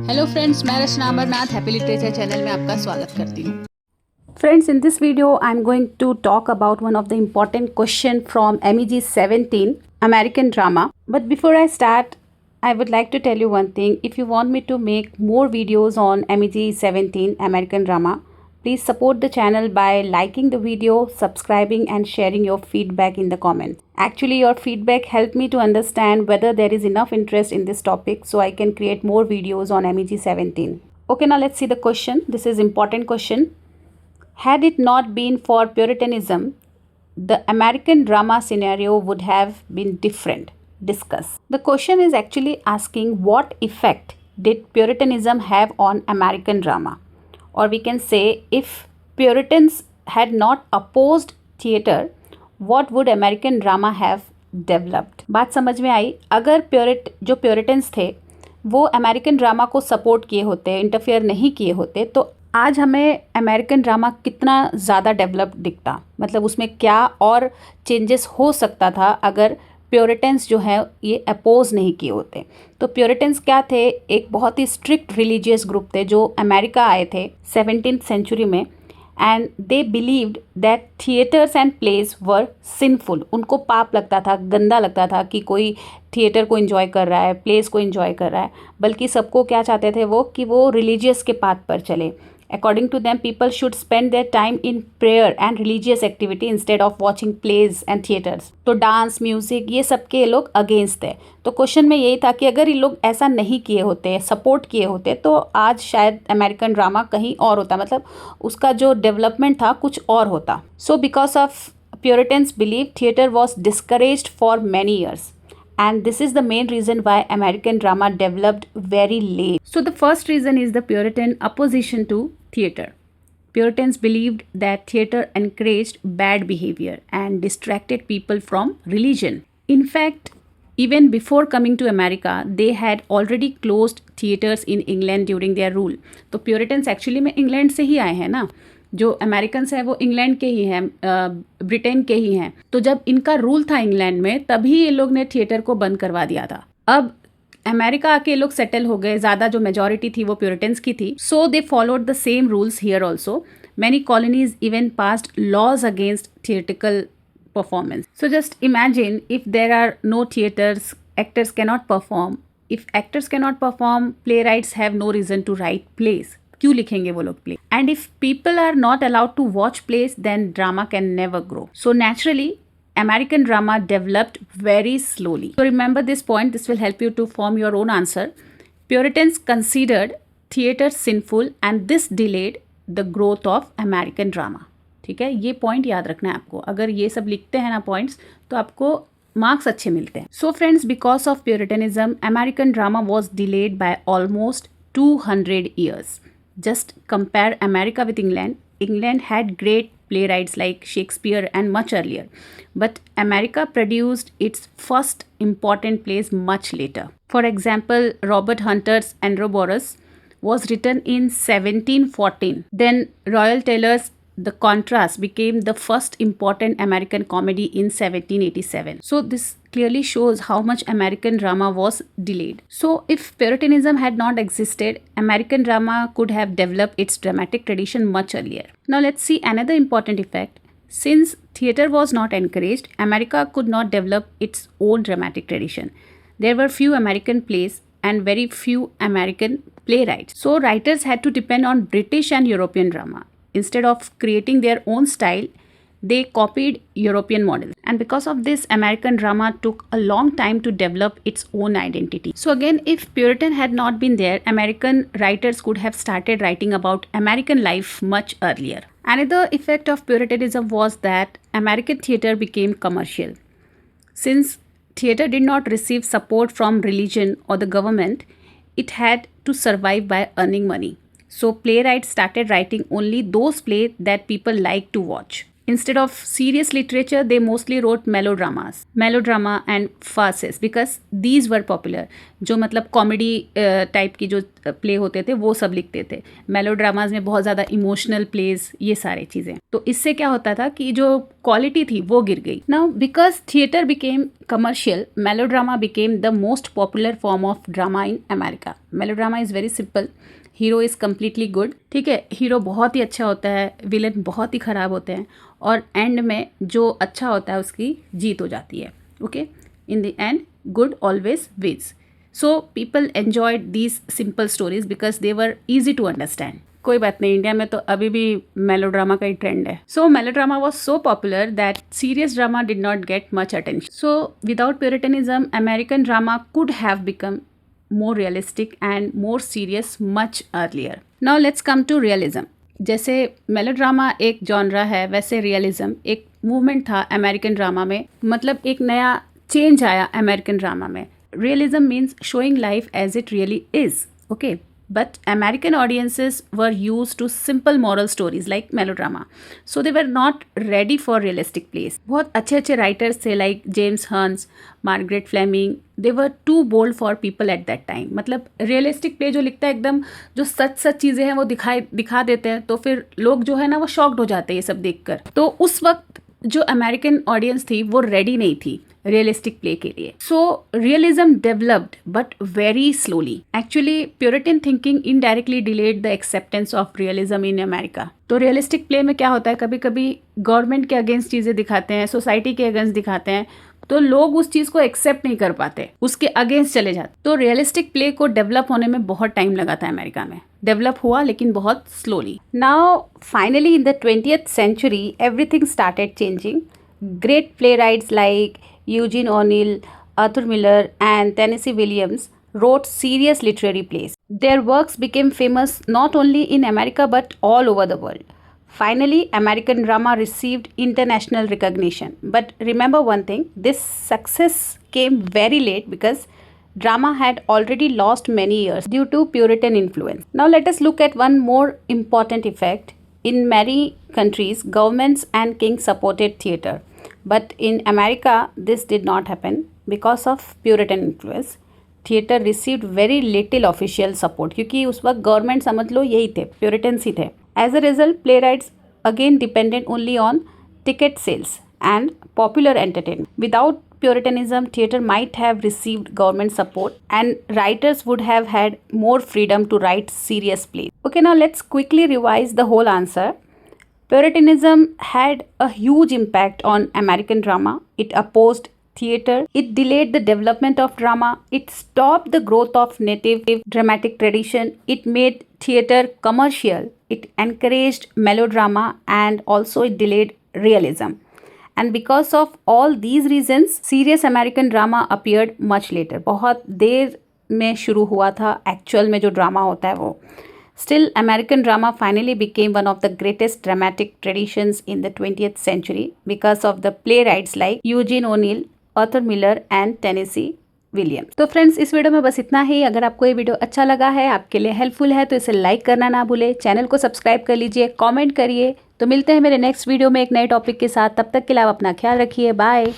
Hello friends, मैं रचना Amarnath happy literature channel में आपका स्वागत करती हूँ। Friends, in this video, I'm going to talk about one of the important question from MEG 17, American drama. But before I start, I would like to tell you one thing. If you want me to make more videos on MEG 17, American drama, please support the channel by liking the video, subscribing and sharing your feedback in the comments. Actually, your feedback helped me to understand whether there is enough interest in this topic so I can create more videos on MEG 17. Okay, now let's see the question. This is important question. Had it not been for Puritanism, the American drama scenario would have been different. Discuss. The question is actually asking what effect did Puritanism have on American drama? Or we can say, if Puritans had not opposed theatre, what would American drama have developed? बात समझ में आई? अगर जो प्योरिटन्स थे वो American drama को support किए होते, इंटरफेयर नहीं किए होते, तो आज हमें अमेरिकन ड्रामा कितना ज़्यादा डेवलप्ड दिखता, मतलब उसमें क्या और चेंजेस हो सकता था अगर प्योरिटन्स जो है ये अपोज नहीं किए होते। तो प्योरिटन्स क्या थे? एक बहुत ही स्ट्रिक्ट रिलीजियस ग्रुप थे जो अमेरिका आए थे 17th सेंचुरी में, and they believed that theatres and place were sinful. उनको पाप लगता था, गंदा लगता था कि कोई थिएटर को एंजॉय कर रहा है, प्लेस को एंजॉय कर रहा है, बल्कि सबको क्या चाहते थे वो कि वो रिलीजियस के पाथ पर चले। According to them, people should spend their time in prayer and religious activity instead of watching plays and theaters. तो डांस, म्यूजिक, ये सब के लोग अगेंस्ट है। तो क्वेश्चन में यही था कि अगर ये लोग ऐसा नहीं किए होते, सपोर्ट किए होते, तो आज शायद अमेरिकन ड्रामा कहीं और होता, मतलब उसका जो डेवलपमेंट था कुछ और होता। So because of Puritans' belief, theatre was discouraged for many years. And this is the main reason why American drama developed very late. So the first reason is the Puritan opposition to theatre. Puritans believed that theatre encouraged bad behavior and distracted people from religion. In fact, even before coming to America, they had already closed theatres in England during their rule. तो Puritans actually में England से ही आए हैं ना, जो Americans हैं वो England के ही हैं, ब्रिटेन के ही हैं। तो जब इनका रूल था इंग्लैंड में, तभी ये लोग ने थिएटर को बंद करवा दिया था। अब अमेरिका आके ये लोग सेटल हो गए, ज़्यादा जो मेजॉरिटी थी वो प्योरिटन्स की थी, so they followed the same rules here also. Many colonies even passed laws against theatrical performance. So just imagine if there are no theatres, actors cannot perform. If actors cannot perform, playwrights have no reason to write plays. क्यों लिखेंगे वो लोग play? And if people are not allowed to watch plays, then drama can never grow. So naturally American drama developed very slowly. So remember this point, this will help you to form your own answer. Puritans considered theatre sinful and this delayed the growth of American drama. ठीक है, ये point याद रखना है आपको। अगर ये सब लिखते हैं ना पॉइंट्स, तो आपको मार्क्स अच्छे मिलते हैं। So friends, because of Puritanism, American drama was delayed by almost 200 years. Just compare America with England. England had great playwrights like Shakespeare and much earlier, but America produced its first important plays much later. For example, Robert Hunter's Ouroboros was written in 1714. Then Royal Taylor's The Contrast became the first important American comedy in 1787. So this clearly shows how much American drama was delayed. So if Puritanism had not existed, American drama could have developed its dramatic tradition much earlier. Now let's see another important effect. Since theatre was not encouraged, America could not develop its own dramatic tradition. There were few American plays and very few American playwrights. So writers had to depend on British and European drama. Instead of creating their own style, they copied European models. And because of this, American drama took a long time to develop its own identity. So again, if Puritan had not been there, American writers could have started writing about American life much earlier. Another effect of Puritanism was that American theatre became commercial. Since theatre did not receive support from religion or the government, it had to survive by earning money. So playwrights started writing only those plays that people liked to watch. Instead of serious literature, they mostly wrote melodrama and farces because these were popular. जो मतलब comedy type की जो play होते थे वो सब लिखते थे. मेलोड्रामाज में बहुत ज़्यादा इमोशनल प्लेज, ये सारी चीज़ें. तो इससे क्या होता था कि जो क्वालिटी थी वो गिर गई. Now because theatre became commercial, melodrama became the most popular form of drama in America. Melodrama is very simple. Hero is completely good. ठीक है, हीरो बहुत ही अच्छा होता है, विलन बहुत ही ख़राब होते हैं, और एंड में जो अच्छा होता है उसकी जीत हो जाती है. Okay, in the end good always wins. So people enjoyed these simple stories because they were easy to understand. कोई बात नहीं, इंडिया में तो अभी भी मेलोड्रामा का ही ट्रेंड है. So melodrama was so popular that serious drama did not get much attention. So without Puritanism American drama could have become more realistic and more serious much earlier. Now let's come to realism. जैसे melodrama एक genre है, वैसे realism एक movement था American drama में. मतलब एक नया चेंज आया अमेरिकन ड्रामा में. Realism means showing life as it really is. Okay, but American audiences were used to simple moral stories like melodrama, so they were not ready for realistic plays. बहुत अच्छे अच्छे writers थे like James Hearns, Margaret Fleming. They were too bold for people at that time. मतलब realistic play जो लिखता है एकदम जो सच सच चीज़ें हैं वो दिखा देते हैं, तो फिर लोग जो है ना वो शॉक्ड हो जाते हैं ये सब देखकर. तो उस वक्त जो अमेरिकन ऑडियंस थी वो रेडी नहीं थी रियलिस्टिक प्ले के लिए. So realism developed but very slowly. Actually Puritan thinking indirectly delayed the acceptance of realism in America. तो रियलिस्टिक प्ले में क्या होता है, कभी कभी गवर्नमेंट के अगेंस्ट चीज़ें दिखाते हैं, सोसाइटी के अगेंस्ट दिखाते हैं, तो लोग उस चीज़ को एक्सेप्ट नहीं कर पाते, उसके अगेंस्ट चले जाते. तो रियलिस्टिक प्ले को डेवलप होने में बहुत टाइम लगा था अमेरिका में. डेवलप हुआ लेकिन बहुत slowly. Now finally in the 20th century everything started changing. Great playwrights like Eugene O'Neill, Arthur Miller and Tennessee Williams wrote serious literary plays. Their works became famous not only in America but all over the world. Finally, American drama received international recognition. But remember one thing, this success came very late because drama had already lost many years due to Puritan influence. Now let us look at one more important effect. In many countries, governments and kings supported theatre. But in America, this did not happen because of Puritan influence. Theatre received very little official support क्योंकि उस वक्त government समझ लो यही थे, प्योरिटन्स ही थे. As a result, playwrights again depended only on ticket sales and popular entertainment. Without Puritanism, theatre might have received government support and writers would have had more freedom to write serious plays. Okay, now let's quickly revise the whole answer. Puritanism had a huge impact on American drama. It opposed theatre. It delayed the development of drama. It stopped the growth of native dramatic tradition. It made theatre commercial. It encouraged melodrama and also it delayed realism. And because of all these reasons, serious American drama appeared much later. बहुत देर में शुरू हुआ था actual में जो drama होता है वो. Still, American drama finally became one of the greatest dramatic traditions in the 20th century because of the playwrights like Eugene O'Neill, Arthur Miller and Tennessee Williams. तो फ्रेंड्स, इस वीडियो में बस इतना ही. अगर आपको ये वीडियो अच्छा लगा है, आपके लिए हेल्पफुल है, तो इसे लाइक करना ना भूले. चैनल को सब्सक्राइब कर लीजिए, कमेंट करिए. तो मिलते हैं मेरे नेक्स्ट वीडियो में एक नए टॉपिक के साथ. तब तक के लिए आप अपना ख्याल रखिए. बाय.